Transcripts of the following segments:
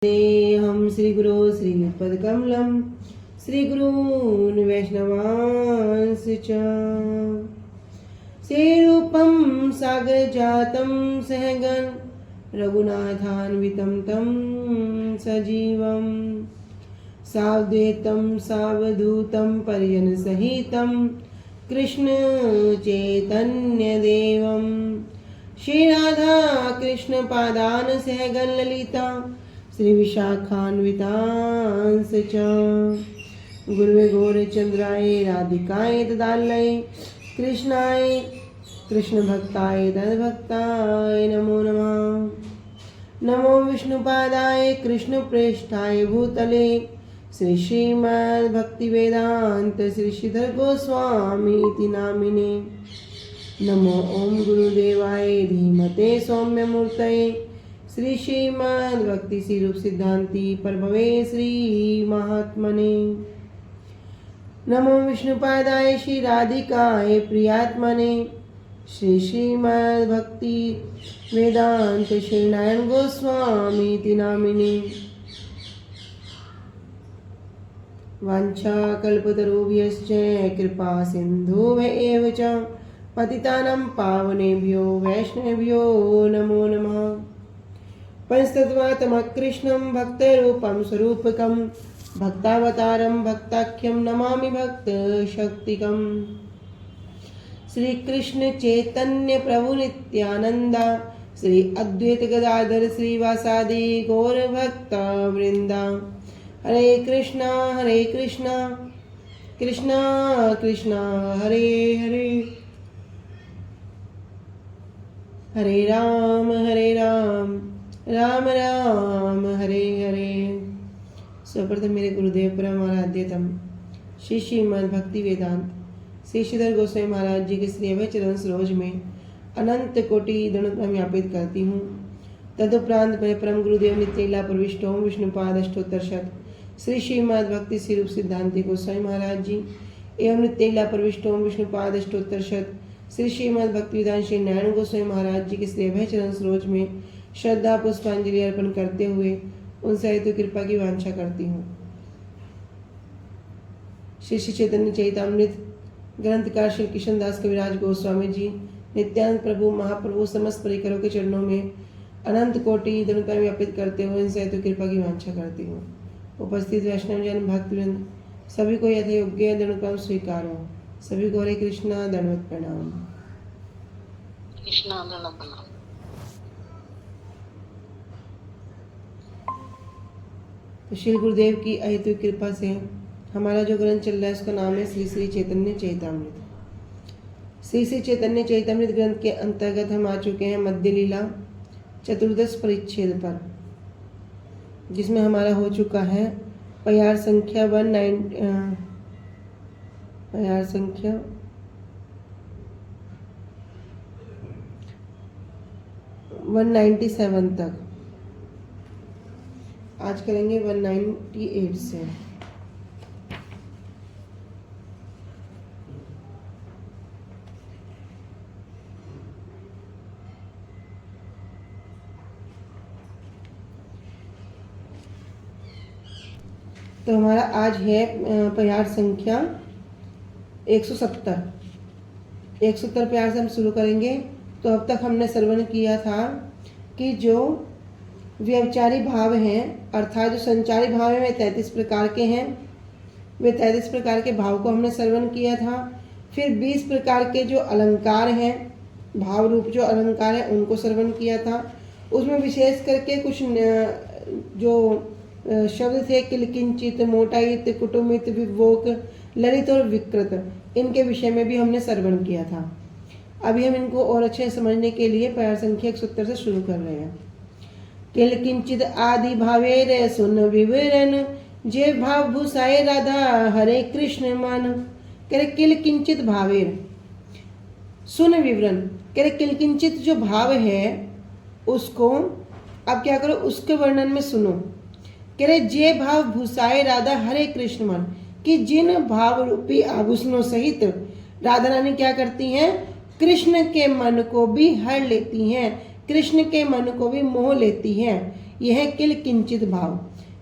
हम श्री गुरु श्रीयुतपदकमलं श्रीगुरून् वैष्णवांश्च च श्रीरूपं सागरजातं सहगण रघुनाथान्वितं तं सजीवं सावधूतं सावधूतं परिजनसहितं कृष्ण चैतन्यदेवं श्री राधा कृष्ण पादान सहगण ललिता श्री विशाखान्वितांश्च च गुरुवे गौरचंद्राय राधिकाय तदालय कृष्णाय कृष्ण भक्ताय तद्भक्ताय नमो नमः। नमो विष्णुपादाय कृष्ण प्रेष्ठाय भूतले श्री श्रीमद् भक्ति वेदांत श्री श्रीधर गोस्वामी इति नामिने। नमो ओम गुरुदेवाय धीमते सौम्य मूर्तये श्री श्रीमद् भक्ति श्री रूप सिद्धांति प्रभवे श्री महात्मने। नमो विष्णुपादाय श्री राधिकाय प्रियात्मने श्री श्रीमद् भक्ति वेदांत श्री नारायण गोस्वामी इति नामिने। वाञ्छा कल्पतरुभ्यश्च कृपा सिन्धुभ्येव च पतितानां पावनेभ्यो वैष्णवेभ्यो नमो नमः। पंचतत्त्वात्मकं कृष्णं भक्तरूपं स्वरूपकं भक्तावतारं भक्ताख्यं नमामि भक्तशक्तिकम्। श्री कृष्ण चैतन्य प्रभु नित्यानंद श्री अद्वैत गदाधर श्रीवासादि गौर भक्त वृंदा। हरे कृष्णा कृष्णा कृष्णा हरे हरे हरे राम राम राम हरे हरे। सर्वप्रथम मेरे गुरुदेव परमाराध्यतम श्री श्रीमद् भक्ति वेदांत श्री श्रीधर गोस्वामी महाराज जी के श्री अभय चरण सरोज में अनंत कोटि दंड ज्ञापित करती हूँ। तदुपरांत मेरे परम गुरुदेव नित्यलीला प्रविष्ट ओम विष्णुपाद अष्टोत्तर शत श्री श्रीमद् भक्ति श्री रूप सिद्धांति गोस्वामी महाराज जी एवं नित्यलीला प्रविष्ट ओम विष्णुपाद अष्टोत्तर शत श्री श्रीमद् भक्ति वेदांत श्री नारायण गोस्वामी महाराज जी के श्री अभय चरण सरोज में श्रद्धा पुष्पांजलि अर्पण करते हुए उनसे हेतु कृपा की वांछा करती हूँ। श्री श्री चैतन्य चैतामृत ग्रंथकार श्री किशन दास कविराज गोस्वामी जी नित्यानंद प्रभु महाप्रभु समस्त परिकरों के चरणों में अनंत कोटि दंड व्यापित करते हुए इनसे हेतु कृपा की वांछा करती हूँ। उपस्थित वैष्णव जन भक्तवृंद सभी को यथा योग्य दंड स्वीकार हो। सभी को हरे कृष्णा दंडवत प्रणाम। कृष्णा दंडवत प्रणाम। तो श्री गुरुदेव की अहेतु कृपा से हमारा जो ग्रंथ चल रहा है उसका नाम है श्री श्री चैतन्य चैतामृत। श्री श्री चैतन्य चैतामृत ग्रंथ के अंतर्गत हम आ चुके हैं मध्य लीला चतुर्दश परिच्छेद पर, जिसमें हमारा हो चुका है पयार संख्या 197 तक। आज करेंगे 198 से। तो हमारा आज है प्यार संख्या 170। 170 प्यार से हम शुरू करेंगे। तो अब तक हमने श्रवण किया था कि जो व्यवचारी भाव हैं अर्थात जो संचारी भाव हैं वे 33 प्रकार के हैं। वे 33 प्रकार के भाव को हमने श्रवण किया था। फिर 20 प्रकार के जो अलंकार हैं भाव रूप जो अलंकार हैं उनको श्रवण किया था। उसमें विशेष करके कुछ जो शब्द थे किलकिंचित मोटाइत कुटुमित विवोक ललित और विकृत, इनके विषय में भी हमने श्रवण किया था। अभी हम इनको और अच्छे समझने के लिए प्यार संख्या 170 से शुरू कर रहे हैं। किलकिंचित आदि भावेर सुन विवरण जे भाव भूसाए राधा हरे कृष्ण मन। कह रहे किलकिंचित भावेर सुन विवरण। कह रहे किलकिंचित जो भाव है उसको अब क्या करो उसके वर्णन में सुनो। कह रहे जे भाव भूसाए राधा हरे कृष्ण मन, कि जिन भाव रूपी आभूषणों सहित राधा रानी क्या करती हैं कृष्ण के मन को भी हर लेती हैं, कृष्ण के मन को भी मोह लेती हैं। यह है किल किंचित भाव।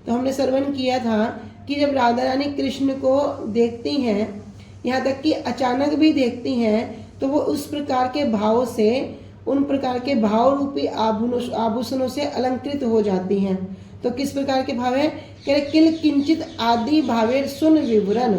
तो हमने श्रवण किया था कि जब राधा रानी कृष्ण को देखती हैं, यहाँ तक कि अचानक भी देखती हैं, तो वो उस प्रकार के भाव से, उन प्रकार के भाव रूपी आभूषणों से अलंकृत हो जाती हैं। तो किस प्रकार के भाव है? कह रहे किल किंचित आदि भावेर सुन विवरण।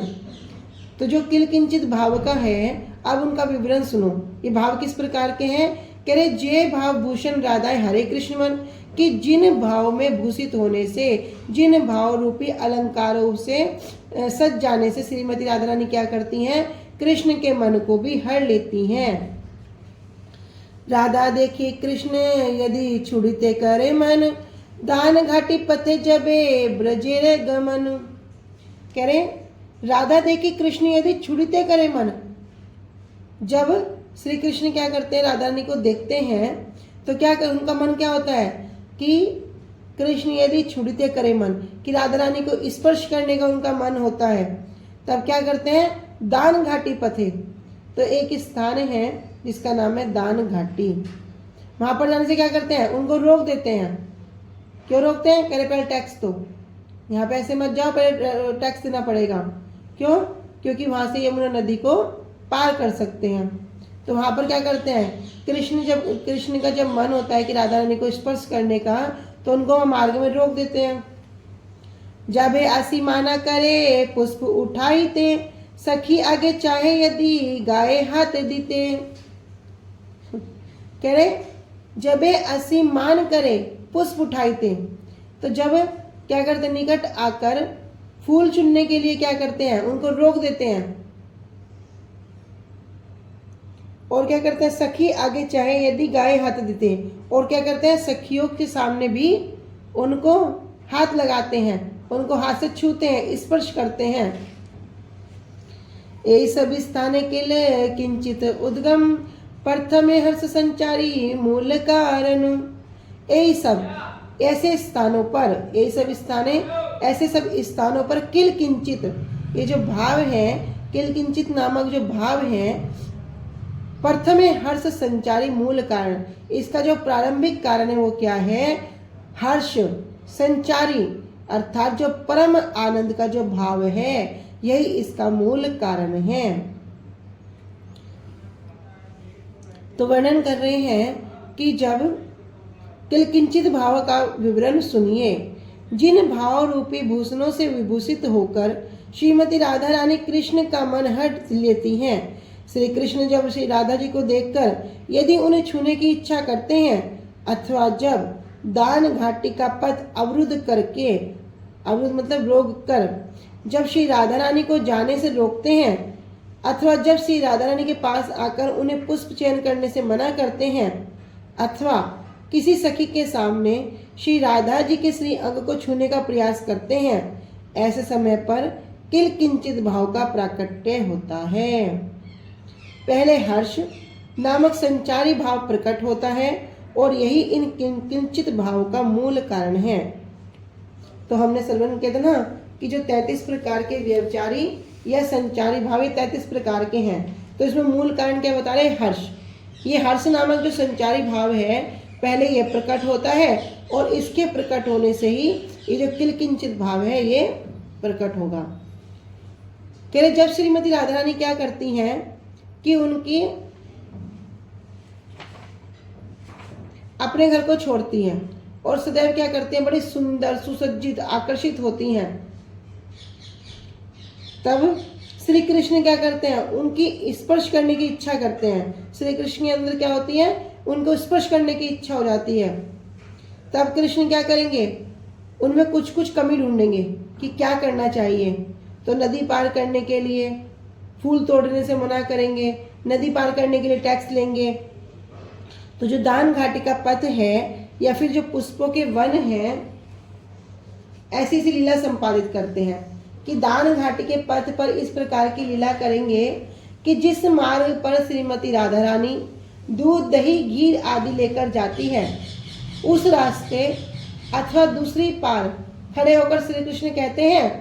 तो जो किल किंचित भाव का है, अब उनका विवरण सुनो। ये भाव किस प्रकार के हैं? कह रहे जे भाव भूषण राधाए हरे कृष्ण मन, कि जिन भाव में भूषित होने से, जिन भाव रूपी अलंकारों से सज जाने से श्रीमती राधा रानी क्या करती हैं? कृष्ण के मन को भी हर लेती हैं। राधा देखी कृष्ण यदि छुड़ते करे मन, दान घाटी पथे जबे ब्रजेरे गमन। कह रहे राधा देखी कृष्ण यदि छुड़ते करे मन। जब श्री कृष्ण क्या करते हैं? राधा रानी को देखते हैं तो क्या उनका मन क्या होता है कि कृष्ण यदि छुड़ते करे मन, कि राधा रानी को स्पर्श करने का उनका मन होता है। तब क्या करते हैं? दान घाटी पथे। तो एक स्थान है जिसका नाम है दान घाटी, वहां पर जाने से क्या करते हैं? उनको रोक देते हैं। क्यों रोकते हैं? कह रहे पहले टैक्स दो, यहाँ पे ऐसे मत जाओ, पहले टैक्स देना पड़ेगा। क्यों? क्योंकि वहां से यमुना नदी को पार कर सकते हैं। तो वहां पर क्या करते हैं? कृष्ण का जब मन होता है कि राधा रानी को स्पर्श करने का, तो उनको मार्ग में रोक देते हैं। जबे आसी माना करे पुष्प उठाई ते, सखी आगे चाहे यदि गाये हाथ दीते। कह रहे जबे असी मान करे पुष्प उठाई थे। तो जब क्या करते? निकट आकर फूल चुनने के लिए क्या करते हैं? उनको रोक देते हैं। और क्या करते हैं? सखी आगे चाहे यदि गाये हाथ देते हैं। और क्या करते हैं? सखियों के सामने भी उनको हाथ लगाते हैं, उनको हाथ से छूते हैं, स्पर्श करते हैं। यही सब स्थाने के लिए किंचित उद्गम, प्रथमे हर्ष संचारी मूल कारण। यही सब ऐसे स्थानों पर, यही सब स्थाने ऐसे सब स्थानों पर किल किंचित, ये जो भाव है, किल किंचित नामक जो भाव है, प्रथमे हर्ष संचारी मूल कारण, इसका जो प्रारंभिक कारण है वो क्या है? हर्ष संचारी, अर्थात जो परम आनंद का जो भाव है, यही इसका मूल कारण है। तो वर्णन कर रहे हैं कि जब किल किंचित भाव का विवरण सुनिए। जिन भाव रूपी भूषणों से विभूषित होकर श्रीमती राधा रानी कृष्ण का मन हट लेती हैं। श्री कृष्ण जब श्री राधा जी को देखकर यदि उन्हें छूने की इच्छा करते हैं, अथवा जब दान घाटी का पथ अवरुद्ध करके, अवरुद्ध मतलब रोक कर, जब श्री राधा रानी को जाने से रोकते हैं, अथवा जब श्री राधा रानी के पास आकर उन्हें पुष्प चयन करने से मना करते हैं, अथवा किसी सखी के सामने श्री राधा जी के श्री अंग को छूने का प्रयास करते हैं, ऐसे समय पर किल किंचित भाव का प्राकट्य होता है। पहले हर्ष नामक संचारी भाव प्रकट होता है और यही इन किंचित भाव का मूल कारण है। तो हमने श्रवण किया था ना कि जो 33 प्रकार के व्यवचारी या संचारी भाव, ये 33 प्रकार के हैं। तो इसमें मूल कारण क्या बता रहे? हर्ष। ये हर्ष नामक जो संचारी भाव है, पहले ये प्रकट होता है और इसके प्रकट होने से ही ये जो किल किंचित भाव है ये प्रकट होगा। कह रहे जब श्रीमती राधा रानी क्या करती हैं कि उनकी अपने घर को छोड़ती हैं और सदैव क्या करती हैं? बड़ी सुंदर सुसज्जित आकर्षित होती हैं। तब श्री कृष्ण क्या करते हैं? उनकी स्पर्श करने की इच्छा करते हैं। श्री कृष्ण के अंदर क्या होती है? उनको स्पर्श करने की इच्छा हो जाती है। तब कृष्ण क्या करेंगे? उनमें कुछ कुछ कमी ढूंढेंगे कि क्या करना चाहिए। तो नदी पार करने के लिए फूल तोड़ने से मना करेंगे, नदी पार करने के लिए टैक्स लेंगे। तो जो दान घाटी का पथ है या फिर जो पुष्पों के वन हैं, ऐसी सी लीला संपादित करते हैं कि दान घाटी के पथ पर इस प्रकार की लीला करेंगे कि जिस मार्ग पर श्रीमती राधा रानी दूध दही घी आदि लेकर जाती है, उस रास्ते अथवा दूसरी पार खड़े होकर श्री कृष्ण कहते हैं,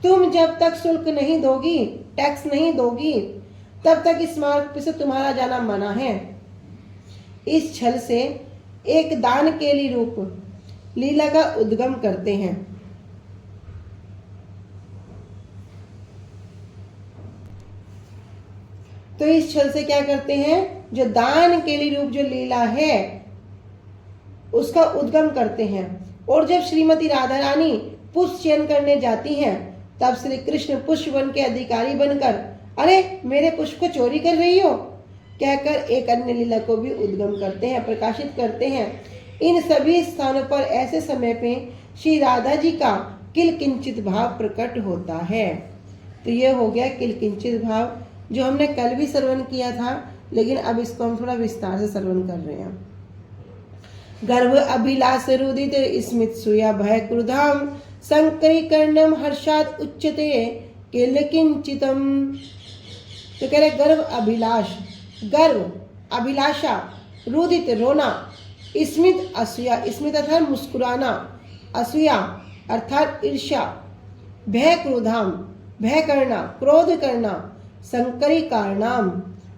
तुम जब तक शुल्क नहीं दोगी, टैक्स नहीं दोगी, तब तक इस मार्ग से तुम्हारा जाना मना है। इस छल से एक दान केली रूप लीला का उद्गम करते हैं। तो इस छल से क्या करते हैं, जो दान के लिए रूप जो लीला है उसका उद्गम करते हैं। और जब श्रीमती राधा रानी पुष्प चयन करने जाती हैं तब श्री कृष्ण पुष्प वन के अधिकारी बनकर अरे मेरे पुष्प को चोरी कर रही हो कहकर एक अन्य लीला को भी उद्गम करते हैं, प्रकाशित करते हैं। इन सभी स्थानों पर ऐसे समय पे श्री राधा जी का किल किंचित भाव प्रकट होता है। तो ये हो गया किल किंचित भाव, जो हमने कल भी श्रवण किया था, लेकिन अब इसको हम थोड़ा विस्तार से श्रवण कर रहे हैं। गर्भ अभिलाष रुदित स्मित सूया भय क्रुधाम संकरीकरणम हर्षात उच्चते किल किंचितम। तो कह रहे गर्भ अभिलाष, गर्व अभिलाषा, रुदित रोना, स्मित असूया, स्मित अर्थात मुस्कुराना, असूया अर्थात ईर्ष्या, भय क्रोधाम भय करना, क्रोध करना, संकरी कारणाम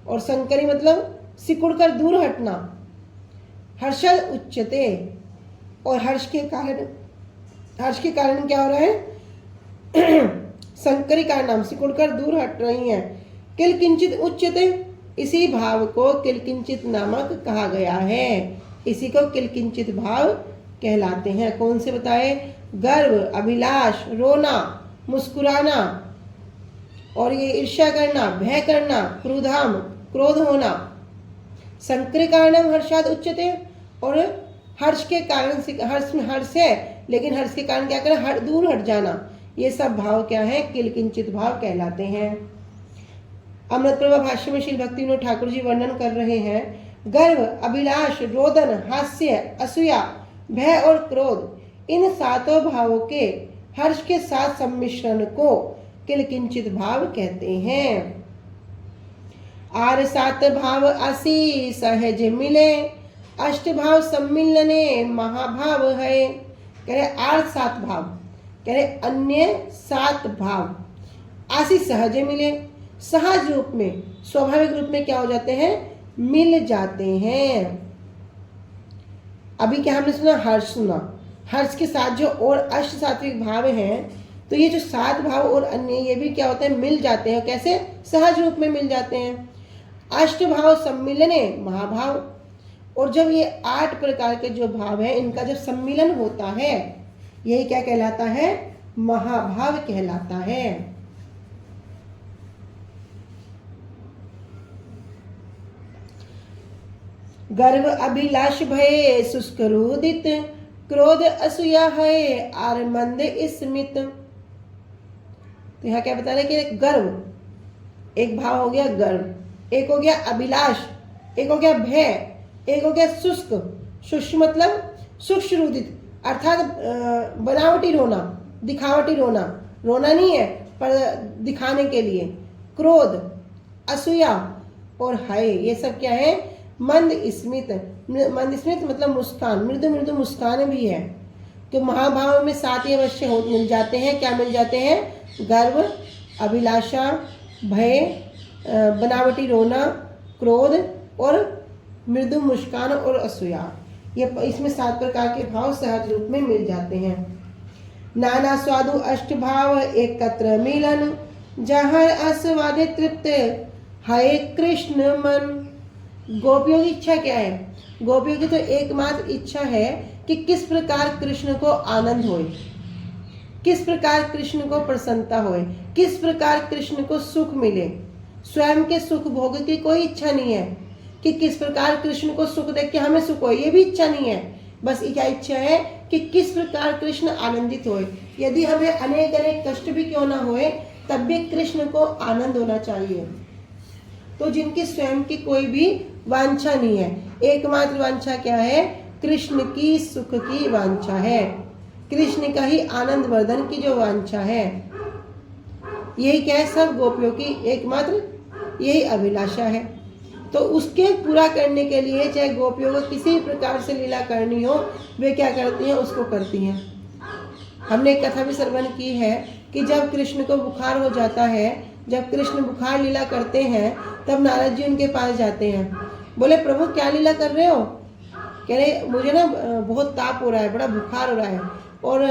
और संकरी मतलब सिकुड़कर दूर हटना, हर्षद उच्चते और हर्ष के कारण क्या हो रहा है संकरी कारणाम सिकुड़कर दूर हट रही हैं। किल किंचित उच्चते, इसी भाव को किल किंचित नामक कहा गया है, इसी को किल किंचित भाव कहलाते हैं। कौन से बताए, गर्व, अभिलाष, रोना, मुस्कुराना और ये ईर्ष्या करना, भय करना, क्रोधाम क्रोध होना, संकरी कारणम हर्षाद उच्चते और हर्ष के कारण से, हर्ष में हर्ष है लेकिन हर्ष के कारण क्या करें, दूर हट जाना, ये सब भाव क्या है, किल किंचित भाव कहलाते हैं। अमृत प्रभा भाष्य में श्री भक्ति विनोद ठाकुर जी वर्णन कर रहे हैं, गर्व, अभिलाष, रोदन, हास्य, असूया, भय और क्रोध, इन सातों भावों के हर्ष के साथ सम्मिश्रण को किल किंचित भाव कहते हैं। आर सात भाव असी सहज मिले, अष्ट भाव सम्मिलने महाभाव है। कह रहे आर सात भाव, कह रहे अन्य सात भाव आसी सहज मिले, सहज रूप में स्वाभाविक रूप में क्या हो जाते हैं, मिल जाते हैं। अभी क्या हमने सुना, हर्ष सुना, हर्ष के साथ जो और अष्ट सात्विक भाव हैं, तो ये जो सात भाव और अन्य ये भी क्या होते हैं, मिल जाते हैं। कैसे, सहज रूप में मिल जाते हैं। अष्ट भाव सम्मिलने महाभाव, और जब ये 8 प्रकार के जो भाव है इनका जब सम्मिलन होता है यही क्या कहलाता है, महाभाव कहलाता है। गर्व अभिलाष भय शुष्क रुदित, क्रोध असूया है आर मंद स्मित। तो यहाँ क्या बता रहे कि गर्व एक भाव हो गया, गर्व एक हो गया, अभिलाष एक हो गया, भय एक हो गया, शुष्क, शुष्क मतलब सूक्ष्म रुदित अर्थात बनावटी रोना, दिखावटी रोना, रोना नहीं है पर दिखाने के लिए, क्रोध, असूया और हय, ये सब क्या है, मंद स्मित। मंद स्मित मतलब मुस्कान, मृदु मृदु मुस्कान भी है। तो महाभाव में 7 ही अवश्य मिल जाते हैं। क्या मिल जाते हैं, गर्व, अभिलाषा, भय, बनावटी रोना, क्रोध और मृदु मुस्कान और असूया, ये इसमें 7 प्रकार के भाव सहज रूप में मिल जाते हैं। नाना स्वादु अष्ट भाव एकत्र मिलन, जहाँ आस्वादे तृप्त है कृष्ण मन। गोपियों की इच्छा क्या है, गोपियों की तो एकमात्र इच्छा है कि किस प्रकार कृष्ण को आनंद होए, किस प्रकार कृष्ण को प्रसन्नता होए, किस प्रकार कृष्ण को सुख मिले। स्वयं के सुख भोग की कोई इच्छा नहीं है कि किस प्रकार कृष्ण को सुख देख के हमें सुख हो, ये भी इच्छा नहीं है। बस क्या इच्छा है कि किस प्रकार कृष्ण आनंदित होए। यदि हमें अनेक अनेक कष्ट भी क्यों ना होए तब भी कृष्ण को आनंद होना चाहिए। तो जिनकी स्वयं की कोई भी वांछा नहीं है, एकमात्र वांछा क्या है, कृष्ण की सुख की वांछा है, कृष्ण का ही आनंद वर्धन की जो वांछा है, यही क्या है, सब गोपियों की एकमात्र यही अभिलाषा है। तो उसके पूरा करने के लिए चाहे गोपियों को किसी प्रकार से लीला करनी हो, वे क्या करती हैं, उसको करती हैं। हमने एक कथा भी श्रवण की है कि जब कृष्ण को बुखार हो जाता है, जब कृष्ण बुखार लीला करते हैं, तब नारद जी उनके पास जाते हैं, बोले प्रभु क्या लीला कर रहे हो, कह रहे मुझे ना बहुत ताप हो रहा है, बड़ा बुखार हो रहा है और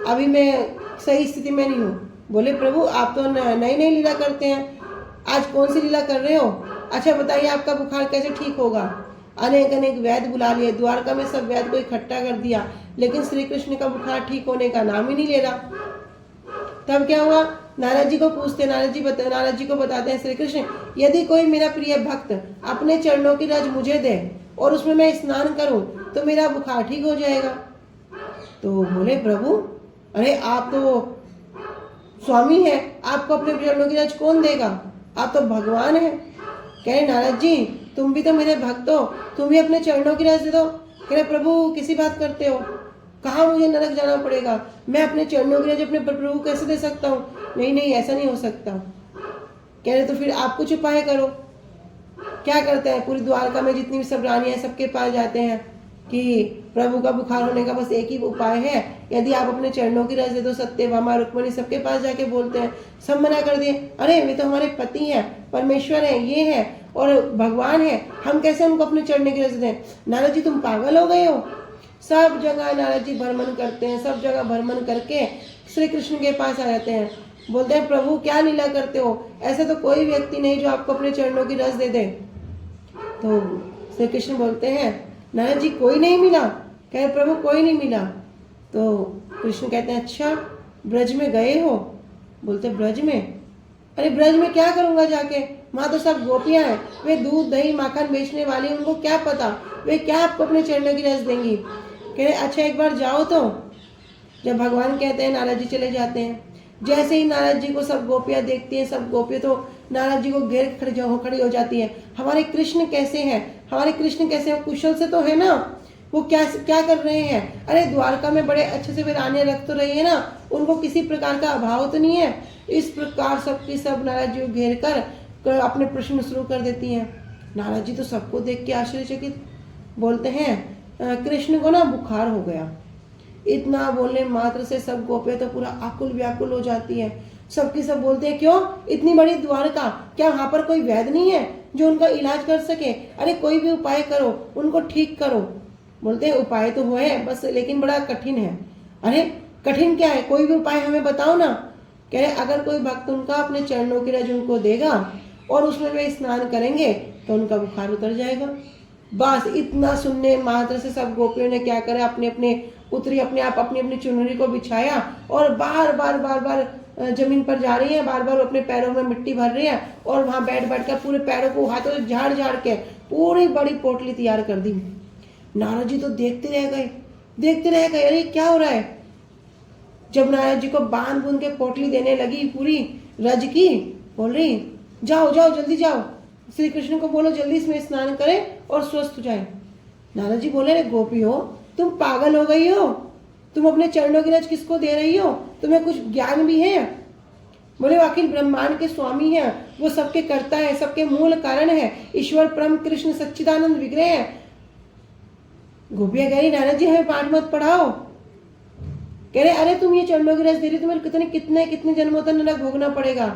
अभी मैं सही स्थिति में नहीं हूँ। बोले प्रभु आप तो नई नई लीला करते हैं, आज कौन सी लीला कर रहे हो? अच्छा बताइए आपका बुखार कैसे ठीक होगा? अनेक अनेक वैद्य बुला लिए, द्वारका में सब वैद्य को इकट्ठा कर दिया, लेकिन श्री कृष्ण का बुखार ठीक होने का नाम ही नहीं ले रहा। तब क्या हुआ? नारद जी को पूछते, नारद जी को बताते हैं श्री कृष्ण, यदि कोई मेरा प्रिय भक्त अपने चरणों की रज मुझे दे और उसमें मैं स्नान करूं तो मेरा बुखार ठीक हो जाएगा। तो बोले प्रभु अरे आप तो स्वामी है, आपको अपने चरणों की रज कौन देगा? आप तो भगवान है। कह रहे नारद जी तुम भी तो मेरे भक्त हो, तुम भी अपने चरणों की रज दे दो। कह रहे प्रभु किसी बात करते हो, कहाँ मुझे नरक जाना पड़ेगा? मैं अपने चरणों की रज अपने प्रभु कैसे दे सकता हूँ? नहीं नहीं ऐसा नहीं हो सकता। कह रहे तो फिर आप कुछ उपाय करो। क्या करते हैं? पूरी द्वारका में जितनी भी सब रानियां सबके पास जाते हैं कि प्रभु का बुखार होने का बस एक ही उपाय है, यदि आप अपने चरणों की रज दे दो। सत्यभामा रुक्मिणी सबके पास जाके बोलते हैं, सब मना कर दिए। अरे वे तो हमारे पति हैं, परमेश्वर है, ये है और भगवान है, हम कैसे उनको अपने चरणों की रज दें? नारद जी तुम पागल हो गए हो। सब जगह नारद जी भ्रमण करते हैं, सब जगह भ्रमण करके श्री कृष्ण के पास आ जाते हैं। बोलते हैं प्रभु क्या लीला करते हो? ऐसा तो कोई व्यक्ति नहीं जो आपको अपने चरणों की रज दे दे। तो श्री कृष्ण बोलते हैं नारद जी कोई नहीं मिला। कह प्रभु कोई नहीं मिला। तो कृष्ण कहते हैं अच्छा ब्रज में गए हो? बोलते ब्रज में? अरे ब्रज में क्या करूंगा जाके, वहां तो सब गोपियां हैं, वे दूध दही माखन बेचने वाली, उनको क्या पता, वे क्या आपको अपने चरणों की रज देंगी। कह रहे अच्छा एक बार जाओ। तो जब भगवान कहते हैं नारद जी चले जाते हैं। जैसे ही नारद जी को सब गोपियां देखती हैं, सब गोपियां तो नारद जी को घेर खड़ी हो जाती है। हमारे कृष्ण कैसे हैं, हमारे कृष्ण कैसे हैं, कुशल से तो है ना, वो क्या क्या कर रहे हैं? अरे द्वारका में बड़े अच्छे से वे रानियां रख तो रही है ना, उनको किसी प्रकार का अभाव तो नहीं है। इस प्रकार सबकी सब नारद जी को घेर कर अपने प्रश्न शुरू कर देती हैं। नारद जी तो सबको देख के आश्चर्यचकित, बोलते हैं कृष्ण को ना बुखार हो गया। इतना बोलने मात्र से सब गोपियां तो पूरा आकुल व्याकुल हो जाती है। सबकी सब बोलते हैं क्यों? इतनी बड़ी द्वारका, क्या वहां पर कोई वैद्य नहीं है जो उनका इलाज कर सके? अरे कोई भी उपाय करो, उनको ठीक करो। बोलते हैं उपाय तो वो है बस, लेकिन बड़ा कठिन है। अरे कठिन क्या है, कोई भी उपाय हमें बताओ ना। कह रहे अगर कोई भक्त उनका अपने चरणों की रज उनको देगा और उसमें वे स्नान करेंगे तो उनका बुखार उतर जाएगा। बस इतना सुनने मात्र से सब गोपियों ने क्या करा, अपने अपने उतरी अपने आप अपनी अपनी चुनरी को बिछाया और बार बार जमीन पर जा रही है, बार बार अपने पैरों में मिट्टी भर रही है और वहां बैठ बैठ कर पूरे पैरों को हाथों से झाड़ झाड़ के पूरी बड़ी पोटली तैयार कर दी। नारद जी तो देखते रह गए, अरे क्या हो रहा है? जब नारद जी को बांध बूंद के पोटली देने लगी पूरी रज की, बोल रही जाओ जाओ जल्दी जाओ, श्री कृष्ण को बोलो जल्दी इसमें स्नान करें और स्वस्थ हो जाए। नारद जी बोले रे गोपी हो, तुम पागल हो गई हो, तुम अपने चरणों की रज किसको दे रही हो? तुम्हें कुछ ज्ञान भी है? बोले अखिल ब्रह्मांड के स्वामी है, वो सबके कर्ता है, सबके मूल कारण है, ईश्वर परम कृष्ण सच्चिदानंद विग्रह है। गोपियां कह रही नारद जी हमें पाठ मत पढ़ाओ। कह रहे अरे तुम ये चरणों की रज दे रही, तुम्हें कितने जन्मों तक नरक भोगना पड़ेगा।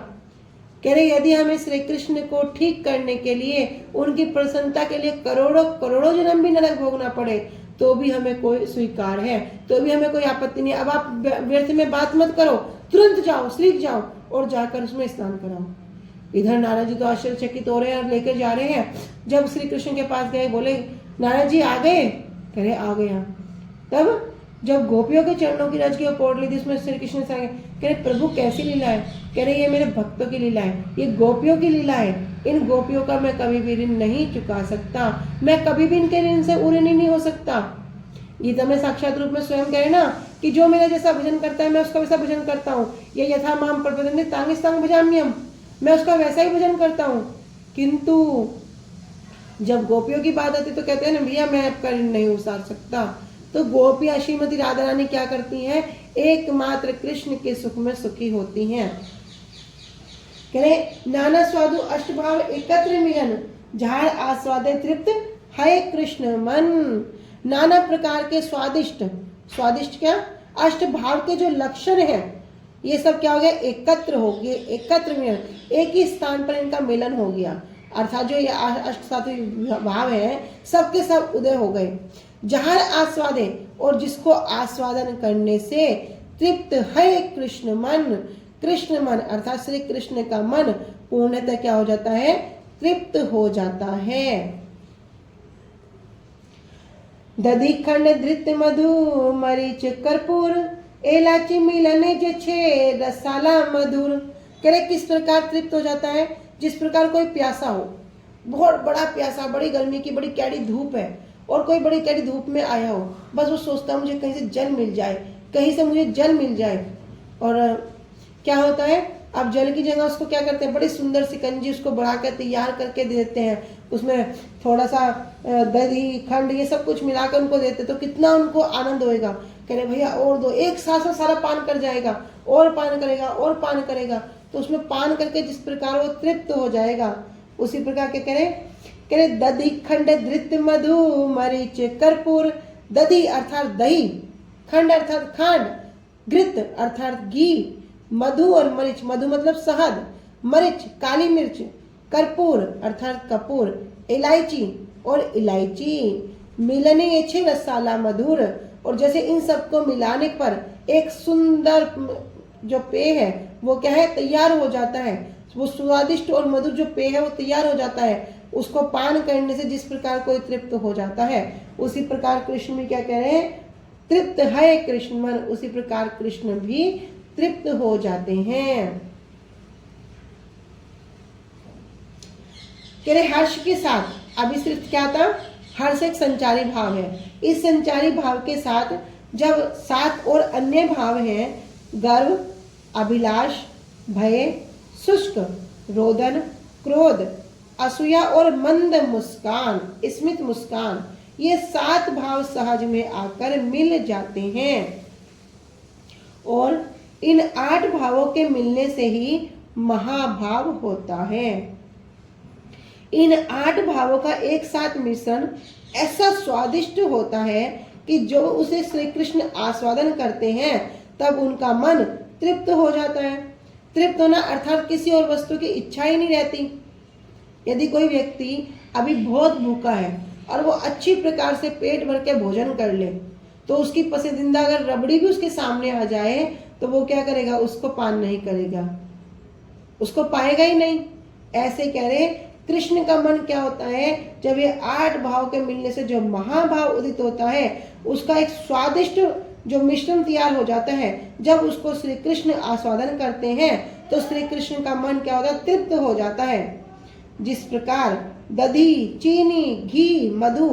कह रहे यदि हमें श्री कृष्ण को ठीक करने के लिए, उनकी प्रसन्नता के लिए करोड़ों करोड़ों जन्म भी नरक भोगना पड़े तो भी हमें कोई स्वीकार है, तो भी हमें कोई आपत्ति नहीं। अब आप व्यर्थ में बात मत करो, तुरंत जाओ श्रीक जाओ और जाकर उसमें स्नान कराओ। इधर नारद जी तो आश्चर्यचकित हो रहे हैं और लेकर जा रहे हैं। जब श्री कृष्ण के पास गए, बोले नारद जी आ गए? कह रहे आ गया। तब जब गोपियों के चरणों की रज की पोट ली थी, उसमें श्री कृष्ण से कह रहे प्रभु कैसी लीला है? कह रहे ये मेरे भक्तों की लीला है, ये गोपियों की लीला है। इन गोपियों का मैं कभी भी ऋण नहीं चुका सकता, मैं कभी भी इनके ऋण से ऋणी नहीं हो सकता। गीता में साक्षात रूप में स्वयं कहे ना कि जो मेरा जैसा भजन करता है मैं उसका वैसा भजन करता हूँ। ये यथा माम प्रपद्यन्ते तांगिस्तांग भजाम्यहम्, मैं उसका वैसा ही भजन करता हूँ। किंतु जब गोपियों की बात आती तो कहते हैं ना भैया मैं आपका ऋण नहीं उतार सकता। तो गोपियां श्रीमती राधा रानी क्या करती हैं? एकमात्र कृष्ण के सुख में सुखी होती हैं। कह रहे नाना स्वादु अष्टभाव एकत्र मिलन, झाड़ आस्वादे तृप्त है कृष्ण मन। नाना प्रकार के स्वादिष्ट क्या अष्ट भाव के जो लक्षण है, ये सब क्या हो गया? एकत्र हो गए, एकत्र मिलन, एक ही स्थान पर इनका मिलन हो गया। अर्थात जो ये अष्ट सात्विक भाव है सबके सब उदय हो गए। जहाँ आस्वादे, और जिसको आस्वादन करने से तृप्त है कृष्ण मन, कृष्ण मन अर्थात श्री कृष्ण का मन पूर्णतः क्या हो जाता है, तृप्त हो जाता है। दधि खंड धृत मधु मरीच कर्पूर, इलायची मिलने जे छे रसाला मधुर। कह रहे किस प्रकार तृप्त हो जाता है, जिस प्रकार कोई प्यासा हो, बहुत बड़ा प्यासा, बड़ी गर्मी की बड़ी कैडी धूप है और कोई बड़ी कैडी धूप में आया हो, बस वो सोचता है मुझे कहीं से जल मिल जाए, कहीं से मुझे जल मिल जाए। और क्या होता है, अब जल की जगह उसको क्या करते हैं, बड़ी सुंदर सिकंजी उसको बढ़ा कर तैयार करके दे देते हैं, उसमें थोड़ा सा दही खंड ये सब कुछ मिलाकर उनको देते, तो कितना उनको आनंद होएगा। कह रहे भैया और दो, एक सांस में सारा पान कर जाएगा, और पान करेगा और पान करेगा, तो उसमें पान करके जिस प्रकार वो तृप्त हो जाएगा, उसी प्रकार के कह रहे दधि खंड धृत मधु मरीच कर्पूर। दधि अर्थात दही, खंड अर्थात खांड, घृत अर्थात घी, मधु और मरीच, मधु मतलब शहद, मरीच काली मिर्च, कर्पूर अर्थात कपूर, इलायची और इलायची, मिलने ये छे रसाला मधुर। और जैसे इन सबको मिलाने पर एक सुंदर जो पेय है वो क्या है, तैयार हो जाता है। वो स्वादिष्ट और मधुर जो पेय है वो तैयार हो जाता है। उसको पान करने से जिस प्रकार कोई तृप्त हो जाता है, उसी प्रकार कृष्ण भी क्या कह रहे हैं, तृप्त है कृष्ण मन, उसी प्रकार कृष्ण भी तृप्त हो जाते हैं। कह रहे हर्ष के साथ, अभी सिर्फ क्या था, हर्ष एक संचारी भाव है। इस संचारी भाव के साथ जब सात और अन्य भाव हैं, गर्व, अभिलाष, भय, शुष्क, रोदन, क्रोध, असूया और मंद मुस्कान, स्मित मुस्कान, ये सात भाव सहज में आकर मिल जाते हैं। और इन आठ भावों के मिलने से ही महाभाव होता है। इन आठ भावों का एक साथ मिश्रण ऐसा स्वादिष्ट होता है कि जो उसे श्री कृष्ण आस्वादन करते हैं तब उनका मन तृप्त हो जाता है। तृप्त होना अर्थात किसी और वस्तु की इच्छा ही नहीं रहती। यदि कोई व्यक्ति अभी बहुत भूखा है और वो अच्छी प्रकार से पेट भर के भोजन कर ले, तो उसकी पसंदीदा अगर रबड़ी भी उसके सामने आ जाए तो वो क्या करेगा, उसको पान नहीं करेगा, उसको पाएगा ही नहीं। ऐसे कह रहे कृष्ण का मन क्या होता है, जब ये आठ भाव के मिलने से जो महाभाव उदित होता है, उसका एक स्वादिष्ट जो मिश्रण तैयार हो जाता है। जब उसको श्री कृष्ण आस्वादन करते हैं तो श्री कृष्ण का मन क्या होता है, तृप्त हो जाता है। जिस प्रकार दधी, चीनी, घी, मधु,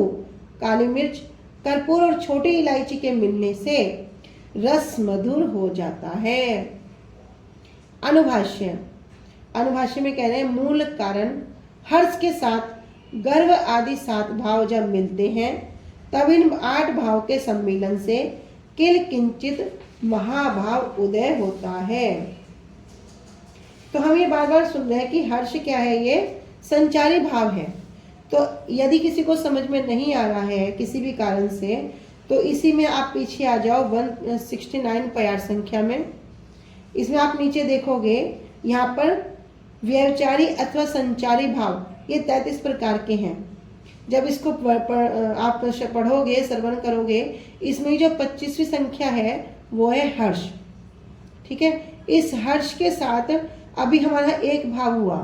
काली मिर्च, कर्पूर और छोटी इलायची के मिलने से रस मधुर हो जाता है। अनुभाष्य, अनुभाष्य में कह रहे हैं मूल कारण हर्ष के साथ गर्व आदि सात भाव जब मिलते हैं तब इन आठ भाव के सम्मिलन से किल किंचित महाभाव उदय होता है। तो हम ये बार बार सुन रहे हैं कि हर्ष क्या है, ये संचारी भाव है। तो यदि किसी को समझ में नहीं आ रहा है किसी भी कारण से, तो इसी में आप पीछे आ जाओ 169 प्यार संख्या में। इसमें आप नीचे देखोगे यहाँ पर व्यवचारी अथवा संचारी भाव ये 33 प्रकार के हैं। जब इसको आप पढ़ोगे, श्रवण करोगे, इसमें जो 25वीं संख्या है वो है हर्ष। ठीक है, इस हर्ष के साथ अभी हमारा एक भाव हुआ,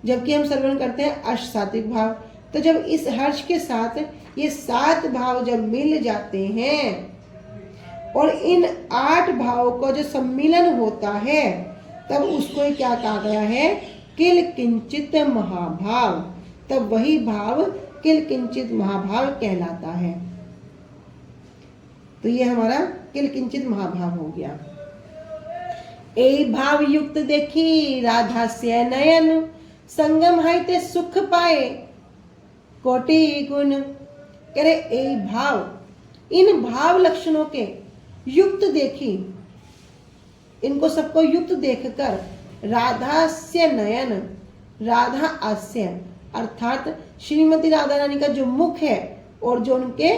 जबकि हम श्रवण करते हैं अष्ट सात्विक भाव। तो जब इस हर्ष के साथ ये सात भाव जब मिल जाते हैं और इन आठ भावों का जो सम्मिलन होता है, तब उसको क्या कहा गया है, किल किंचित महाभाव। तब वही भाव किल किंचित महाभाव कहलाता है। तो ये हमारा किल किंचित महाभाव हो गया। ए भाव युक्त देखी राधा से नयन, संगम है ते सुख पाए कोटि गुण। कह रहे ए भाव, इन भाव लक्षणों के युक्त देखी, इनको सबको युक्त देखकर राधा से नयन, राधा आस्य अर्थात श्रीमती राधा रानी का जो मुख है और जो उनके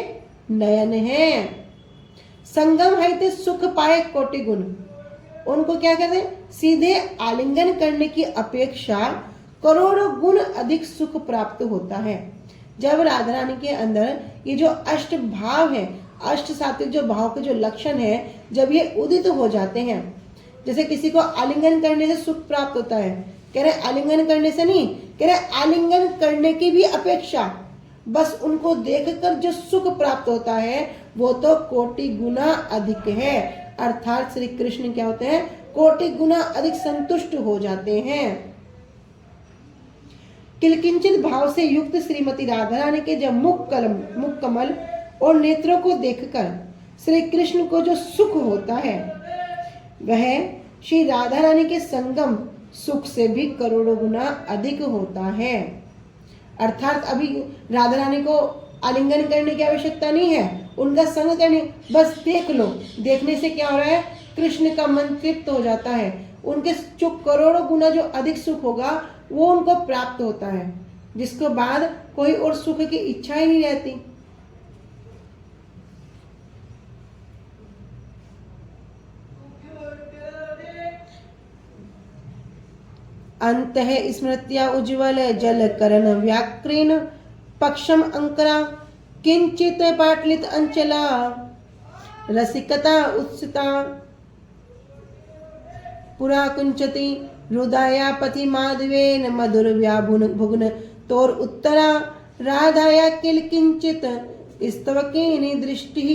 नयन है, संगम है ते सुख पाए कोटि गुण। उनको क्या कहते हैं, सीधे आलिंगन करने की अपेक्षा करोड़ों गुण अधिक सुख प्राप्त होता है। जब राधा रानी के अंदर ये जो अष्ट भाव है, अष्ट सात्विक जो भाव के जो लक्षण है, जब ये उदित हो जाते हैं, जैसे किसी को आलिंगन करने से सुख प्राप्त होता है, कह रहे आलिंगन करने से नहीं, कह रहे आलिंगन करने की भी अपेक्षा बस उनको देखकर जो सुख प्राप्त होता है वो तो कोटि गुना अधिक है। अर्थात श्री कृष्ण क्या होते हैं, कोटि गुना अधिक संतुष्ट हो जाते हैं। किलकिंचित भाव से युक्त श्रीमती राधा रानी के जब मुख कमल और नेत्रों को देखकर श्री कृष्ण को जो सुख होता है वह श्री राधा रानी के संगम सुख से भी करोड़ों गुना अधिक होता है। अर्थात अभी राधा रानी को आलिंगन करने की आवश्यकता नहीं है, उनका संग करने, बस देख लो, देखने से क्या हो रहा है, कृष्ण का मन तृप्त हो जाता है, उनके जो करोड़ों गुना जो अधिक सुख होगा वो उनको प्राप्त होता है, जिसके बाद कोई और सुख की इच्छा ही नहीं रहती। अंतः स्मृत्या उज्ज्वल जल करण व्याक्रीन पक्षम अंकरा किंचित पाटलित अंचला रसिकता उत्सिता पुरा कुंचति हृदया पति माधवेन मधुर व्याभुन भुग्न तोर उत्तरा राधाया किल किंचित स्तवकीनि दृष्टि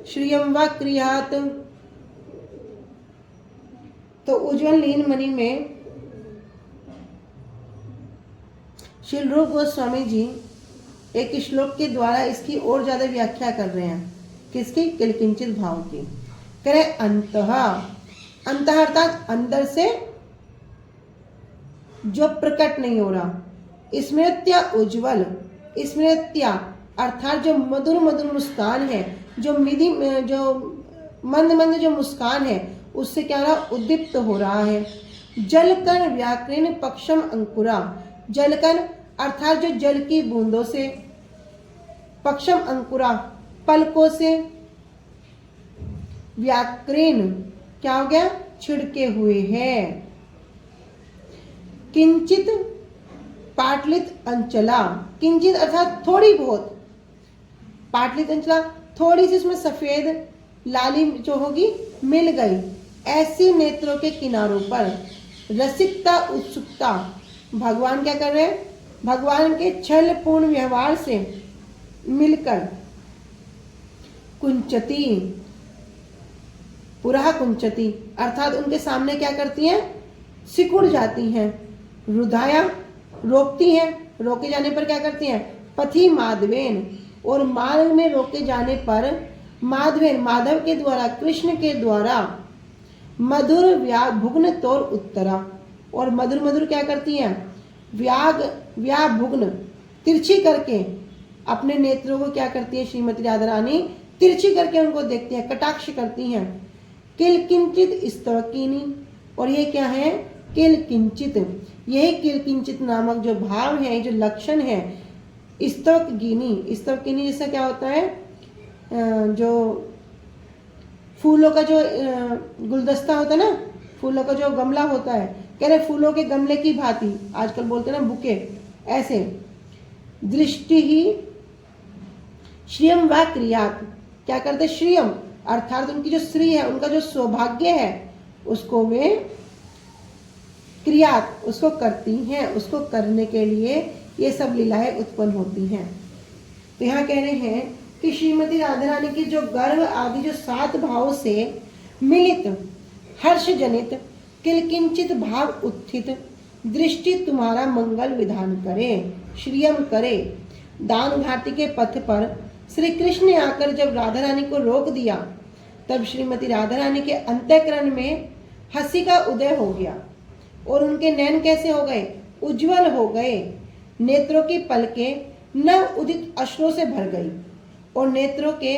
श्रियम वा क्रियात। तो उज्ज्वल लीन मणि में श्री रूप गोस्वामी जी एक श्लोक के द्वारा इसकी और ज्यादा व्याख्या कर रहे हैं। किसकी? किलकिंचित भाव की। कह रहे अंतः, अंतः अर्थात अंदर से जो प्रकट नहीं हो रहा। स्मृत्या उज्ज्वल, स्मृत्या अर्थात जो मधुर मधुर मुस्कान है, जो मिधि जो मंद मंद जो मुस्कान है, उससे क्या रहा, उद्दीप्त हो रहा है। जलकण व्याकृण पक्षम अंकुरा, जलकण अर्थात जो जल की बूंदों से, पक्षम अंकुरा पलकों से, व्याकृण क्या हो गया, छिड़के हुए हैं। किंचित पाटलित अंचला, किंचित अर्थात थोड़ी बहुत, पाटलित अंचला थोड़ी सी इसमें सफेद लाली जो होगी मिल गई, ऐसी नेत्रों के किनारों पर रसिकता उत्सुकता। भगवान क्या कर रहे हैं, भगवान के छल पूर्ण व्यवहार से मिलकर कुंचती, पुरा कुंचती अर्थात उनके सामने क्या करती हैं, सिकुड़ जाती हैं। रुधाया रोकती हैं, रोके जाने पर क्या करती हैं, पथि माधवेन, और मार्ग में रोके जाने पर माधवेन माधव के द्वारा, कृष्ण के द्वारा, मधुर व्याभुग्न तोर उत्तरा, और मधुर मधुर क्या करती हैं, व्याभुग्न तिरछी करके अपने नेत्रों को क्या करती है श्रीमती राधा रानी, तिरछी करके उनको देखती हैं, कटाक्ष करती हैं। किल किंचित स्तवकीनी, और ये क्या है, किल किंचित, यही किल किंचित नामक जो भाव है, जो लक्षण है, स्तवकीनी, स्तवकीनी जैसा क्या होता है, जो फूलों का जो गुलदस्ता होता है ना, फूलों का जो गमला होता है, कह रहे फूलों के गमले की भांति, आजकल बोलते हैं ना बुके, ऐसे। दृष्टि ही श्रियम व क्रियात, क्या करते, श्रियम अर्थात उनकी जो श्री है, उनका जो सौभाग्य है, उसको वे क्रियात, उसको करती हैं, उसको करने के लिए ये सब लीलाएं उत्पन्न होती हैं। तो यहाँ कह रहे हैं कि श्रीमती राधा रानी की जो गर्भ आदि जो 7 भाव से मिलित हर्ष जनित किलकिंचित भाव उत्थित दृष्टि तुम्हारा मंगल विधान करे, श्रियम करे। दान घाटी के पथ पर श्री कृष्ण ने आकर जब राधा रानी को रोक दिया, तब श्रीमती राधा रानी के अंतःकरण में हंसी का उदय हो गया, और उनके नैन कैसे हो गए, उज्जवल हो गए। नेत्रों की पलकें नव उदित अश्रों से भर गई, और नेत्रों के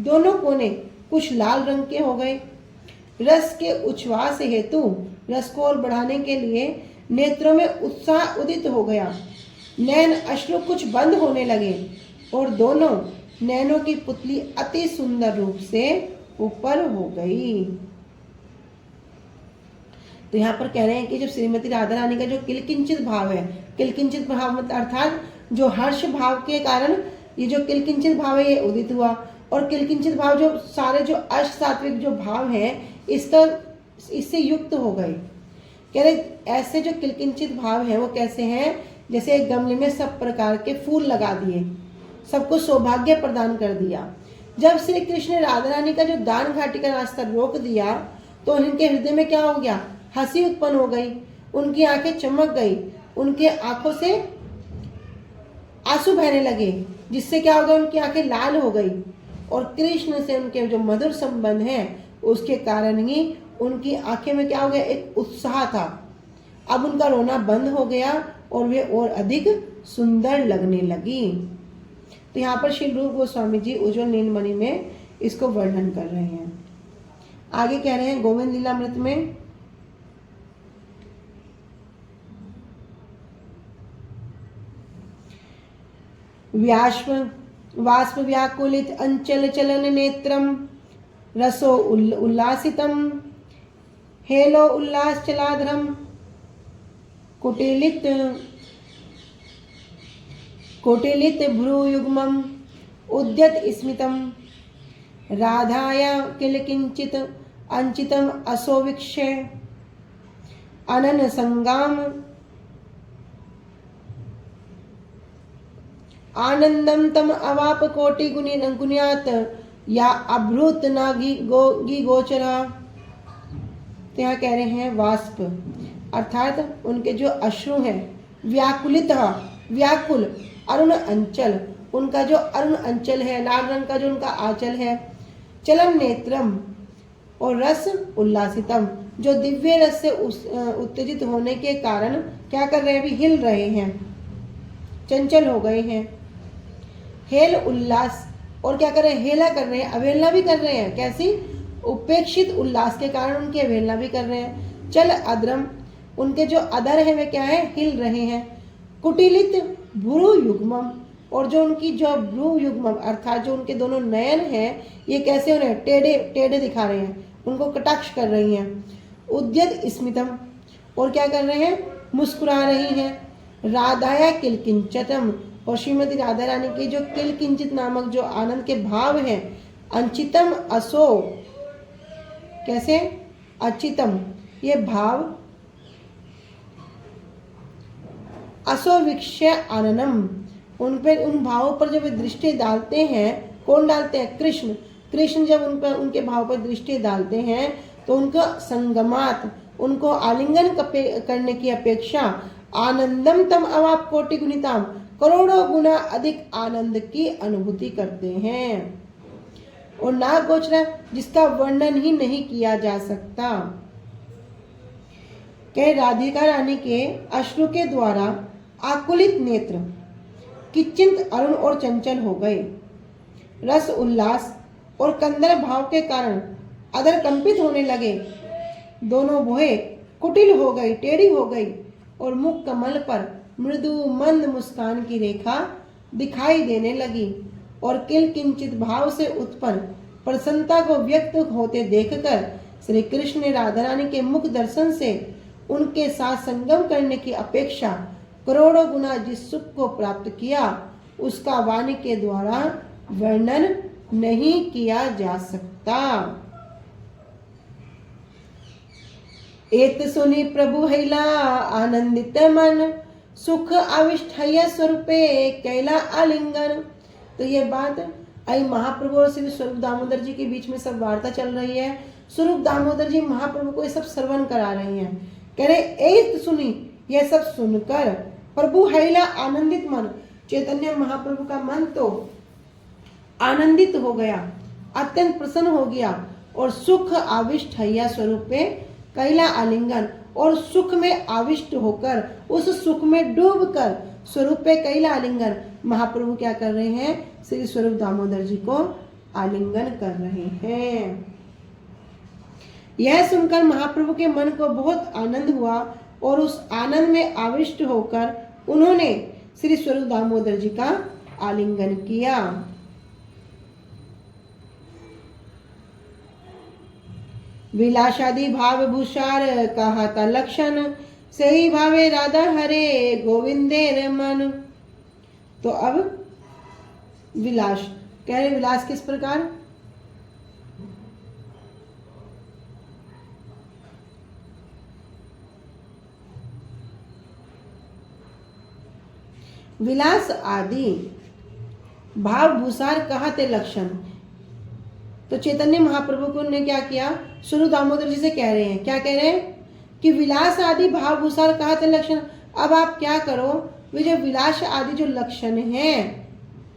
दोनों कोने कुछ लाल रंग के हो गए। रस के उच्छ्वास हेतु रस को और बढ़ाने के लिए नेत्रों में उत्साह उदित हो गया। नैन अश्रु कुछ बंद होने लगे, और दोनों नैनों की पुतली अति सुंदर रूप से ऊपर हो गई। तो यहाँ पर कह रहे हैं कि जब श्रीमती राधा रानी का जो किलकिंचित भाव है, किलकिंचित भाव मतलब अर्थात जो हर्ष भाव के कारण ये जो किलकिंचित भाव है ये उदित हुआ, और किलकिंचित भाव जो सारे जो अष्ट सात्विक जो भाव है इससे युक्त हो गए। कह रहे ऐसे जो किलकिंचित भाव है वो कैसे हैं, जैसे एक गमले में सब प्रकार के फूल लगा दिए, सबको सौभाग्य प्रदान कर दिया। जब श्री कृष्ण ने राधा रानी का जो दान घाटी का रास्ता रोक दिया तो उनके हृदय में क्या हो गया, हंसी उत्पन्न हो गई, उनकी आंखें चमक गई, उनके आंखों से आंसू बहने लगे, जिससे क्या हो गया, उनकी आंखें लाल हो गई, और कृष्ण से उनके जो मधुर संबंध है उसके कारण ही उनकी आंखें में क्या हो गया, एक उत्साह था। अब उनका रोना बंद हो गया और वे और अधिक सुंदर लगने लगी। तो यहाँ पर श्री रूप गोस्वामी जी उज्ज्वल नीलमणि में इसको वर्णन कर रहे हैं। आगे कह रहे हैं गोविंद लीलामृत में, वाष्प व्याकुलित अंचल चलन नेत्रम रसो उल्लासितम हेलो उल्लास चलाधरम कोटिलित भ्रूयुग्मम उद्यत स्मितम राधाया किलकिंचित अंचितम असोवीक्ष्य अनन संगाम आनंदम तम अवाप कोटि गुण्यात या अभ्रुत नागी गोचरा। तो यहाँ कह रहे हैं वाष्प अर्थात उनके जो अश्रु हैं, व्याकुलित व्याकुल, अरुण अंचल, उनका जो अरुण अंचल है, लाल रंग का जो उनका आंचल है, चलन नेत्रम और रस उल्लासितम, जो दिव्य रस से उत्तेजित होने के कारण क्या कर रहे हैं, अभी हिल रहे हैं, चंचल हो गए हैं। हेल उल्लास, और क्या कर रहे हैं, हेला कर रहे हैं, अवहेलना भी कर रहे हैं। कैसी, उपेक्षित उल्लास के कारण उनकी अवहेलना भी कर रहे हैं। चल अद्रम, उनके जो अधर है वे क्या है, हिल रहे हैं। कुटिलित भ्रू युग्मम, और जो उनकी जो भ्रू युग्मम अर्थात जो उनके दोनों नयन हैं ये कैसे हो रहे हैं, टेढ़े टेढ़े दिखा रहे हैं, उनको कटाक्ष कर रही हैं। उद्यत स्मितम, और क्या कर रहे हैं, मुस्कुरा रही हैं। राधाया किलकिंचतम, और श्रीमती राधा रानी के जो किलकिंचित नामक जो आनंद के भाव हैं, अंचितम असो, कैसे, अचितम, ये भाव असोवीक्ष्य आननम, उन पर उन भावों पर जब वे दृष्टि डालते हैं, कौन डालते हैं, कृष्ण, कृष्ण जब उन पर उनके भाव पर दृष्टि डालते हैं तो उनका संगमात, उनको आलिंगन करने की अपेक्षा आनंदम तम अवाप कोटि गुणिताम, करोड़ों गुना अधिक आनंद की अनुभूति करते हैं, और नाग गोचरा जिसका वर्णन ही नहीं किया जा सकता। कह राधिका रानी के अश्रु के द्वारा आकुलित नेत्र किंचित अरुण और चंचल हो गए। रस उल्लास और कंदर भाव के कारण अधर कंपित होने लगे। दोनों भुहें कुटिल हो गई, टेढ़ी हो गई, और मुख कमल पर मृदु मंद मुस्कान की रेखा दिखाई देने लगी, और किलकिंचित भाव से उत्पन्न प्रसन्नता को व्यक्त होते देखकर श्री कृष्ण ने राधा रानी के मुख दर्शन से उनके साथ संगम करने की अपेक्षा करोड़ों गुना जिस सुख को प्राप्त किया उसका वाणी के द्वारा वर्णन नहीं किया जा सकता। एत सुनी प्रभु हैला आनंदित मन सुख आविष्ठय स्वरूपे कैला आलिंगन। तो ये बात आई महाप्रभु और श्री स्वरूप दामोदर जी के बीच में सब वार्ता चल रही है। स्वरूप दामोदर जी महाप्रभु को ये सब श्रवण करा रही हैं। कह रहे एत सुनी, यह सब सुनकर प्रभु हैला आनंदित मन, चैतन्य महाप्रभु का मन तो आनंदित हो गया, अत्यंत प्रसन्न हो गया, और सुख आविष्ट हैया स्वरूप पे कैला आलिंगन, और सुख में आविष्ट होकर उस सुख में डूबकर स्वरूप पे कैला आलिंगन, महाप्रभु क्या कर रहे हैं, श्री स्वरूप दामोदर जी को आलिंगन कर रहे हैं। यह सुनकर महाप्रभु के मन को बहुत आनंद हुआ, और उस आनंद में आविष्ट होकर उन्होंने श्री स्वरूप दामोदर जी का आलिंगन किया। विलासादि भाव भूषार कहा था लक्षण, सही भावे राधा हरे गोविंदेर मन। तो अब विलास कह रहे, विलास किस प्रकार? विलास आदि भाव भूसार कहा थे लक्षण। तो चैतन्य महाप्रभु को ने क्या किया, स्वरूप दामोदर जी से कह रहे हैं, क्या कह रहे हैं कि विलास आदि भाव भूसार कहा थे लक्षण। अब आप क्या करो, वे जो विलास आदि जो लक्षण हैं,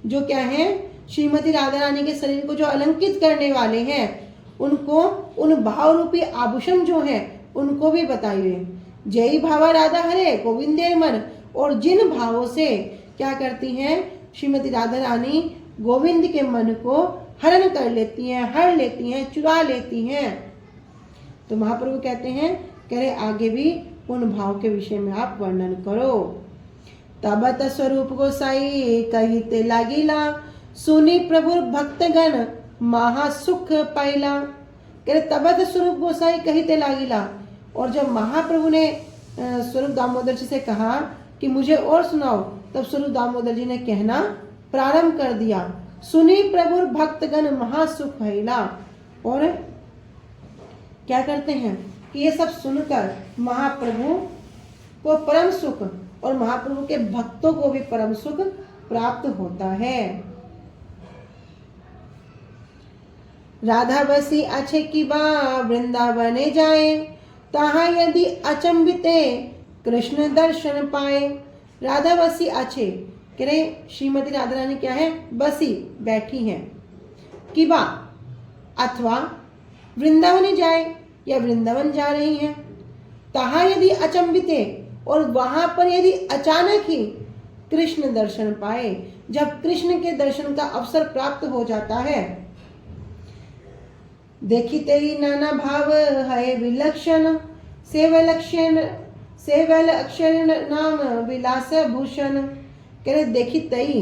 जो क्या है, श्रीमती राधा रानी के शरीर को जो अलंकित करने वाले हैं, उनको उन भाव रूपी आभूषण जो है उनको भी बताइए। जय भावा राधा हरे गोविंदे मन। और जिन भावों से क्या करती हैं श्रीमती राधा रानी गोविंद के मन को हरण कर लेती हैं, हर लेती हैं, चुरा लेती हैं। तो महाप्रभु कहते हैं, कह रहे आगे भी उन भाव के विषय में आप वर्णन करो। तबत स्वरूप गोसाई कहिते लागिला, सुनी प्रभु भक्तगण महासुख पाइला। कह रहे तबत स्वरूप गोसाई कहिते लागिला। और जब महाप्रभु ने स्वरूप दामोदर जी से कहा कि मुझे और सुनाओ, तब स्वरूप दामोदर जी ने कहना प्रारंभ कर दिया, सुनी प्रभु भक्तगण महासुख भइला। और क्या करते हैं कि ये सब सुनकर महाप्रभु को परम सुख और महाप्रभु के भक्तों को भी परम सुख प्राप्त होता है। राधा बसी अच्छे की बा वृंदावने जाए, तहाँ यदि अचंबिते कृष्ण दर्शन पाए। राधा बसी अच्छे, कह रहे श्रीमती राधा रानी क्या है, बसी बैठी हैं, किबा अथवा वृंदावन जाए या वृंदावन जा रही हैं, तहाँ यदि अचंबिते और वहां पर यदि अचानक ही कृष्ण दर्शन पाए, जब कृष्ण के दर्शन का अवसर प्राप्त हो जाता है। देखी तेरी नाना भाव है विलक्षण, सेवल अक्षर नाम विलास भूषण। कह रहे देखी तई,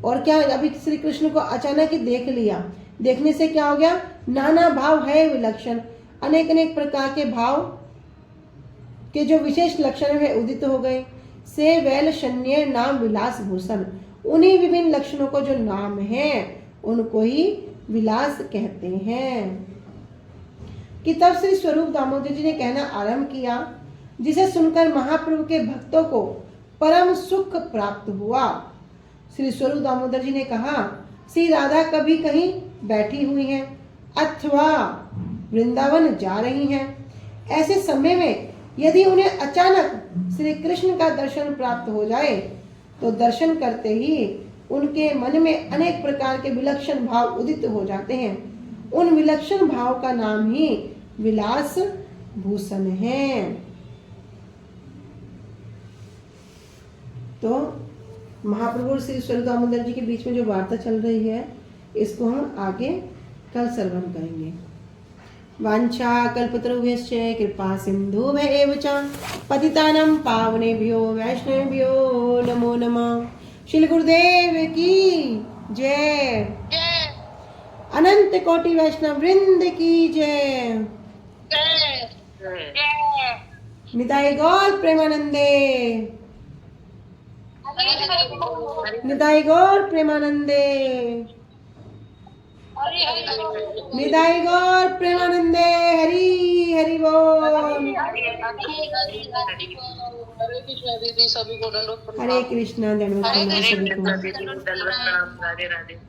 और क्या अभी श्री कृष्ण को अचानक ही देख लिया, देखने से क्या हो गया, नाना भाव है विलक्षण, अनेक अनेक प्रकार के भाव के जो विशेष लक्षण है उदित हो गए। से वैल शन्य नाम विलास भूषण, उन्हीं विभिन्न लक्षणों को जो नाम है उनको ही विलास कहते हैं। कि तब श्री स्वरूप दामोदर जी ने कहना आरंभ किया, जिसे सुनकर महाप्रभु के भक्तों को परम सुख प्राप्त हुआ। श्री स्वरूप दामोदर जी ने कहा, श्री राधा कभी कहीं बैठी हुई हैं अथवा वृंदावन जा रही हैं। ऐसे समय में यदि उन्हें अचानक श्री कृष्ण का दर्शन प्राप्त हो जाए, तो दर्शन करते ही उनके मन में अनेक प्रकार के विलक्षण भाव उदित हो जाते हैं। उन विलक्षण भाव का नाम ही विलास भूषण है। तो महाप्रभु और श्री स्वरूप दामोदर जी के बीच में जो वार्ता चल रही है, इसको हम आगे कल श्रवण करेंगे। वांछा कल्पतरुभ्यश्च कृपा सिन्धुभ्येव च पतितानां पावनेभ्यो वैष्णवेभ्यो नमो नमः। श्री गुरुदेव की जय। अनंत कोटि वैष्णव वृंद की जय। निताई गौर प्रेमानंदे, निताई गौर प्रेमानंदे, निताई गौर प्रेमानंदे। हरि हरि बोल। हरे कृष्णा दंडवत प्रणाम सभी को। राधे राधे।